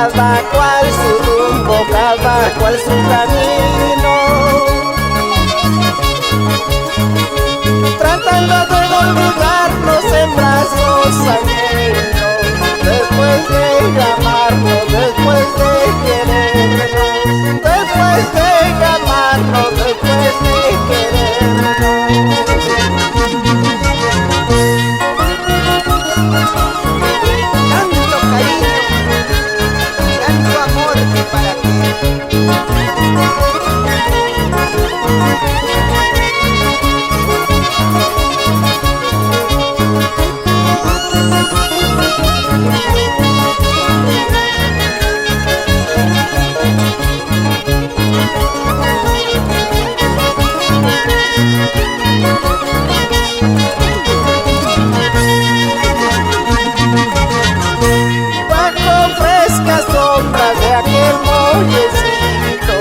cada cual su rumbo, cada cual su camino, tratando de olvidarnos en brazos ajenos, después de amarnos, después de querernos, después de amarnos, después de querernos. Tanto cariño, tanto amor que para bajo frescas sombras de aquel mollecito,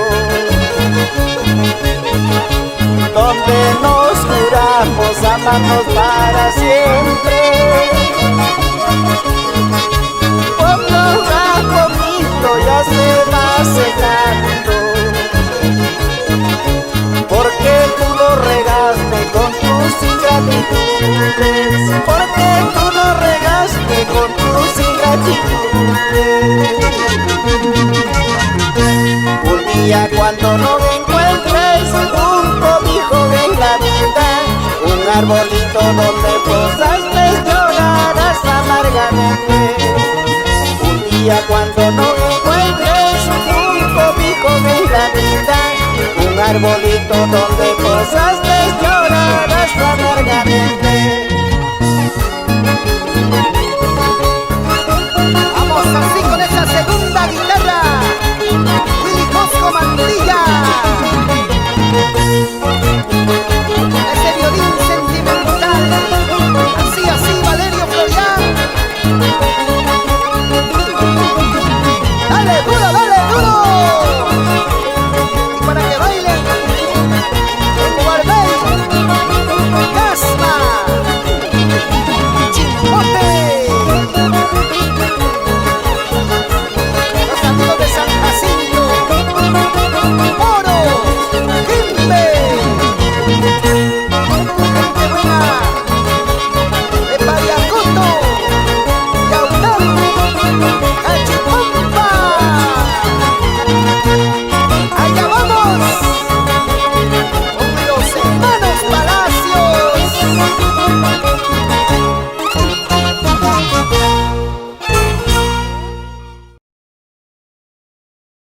donde nos juramos amarnos para siempre, poco a poquito ya se va secando, porque tú lo regaste con tus ingratitudes, porque tú lo regaste con tus ingratitudes. Un día cuando no encuentres un cobijo en la vida, un arbolito donde posaste llorarás amargamente. Un día cuando no encuentres un cobijo en la vida, un arbolito donde posaste llorarás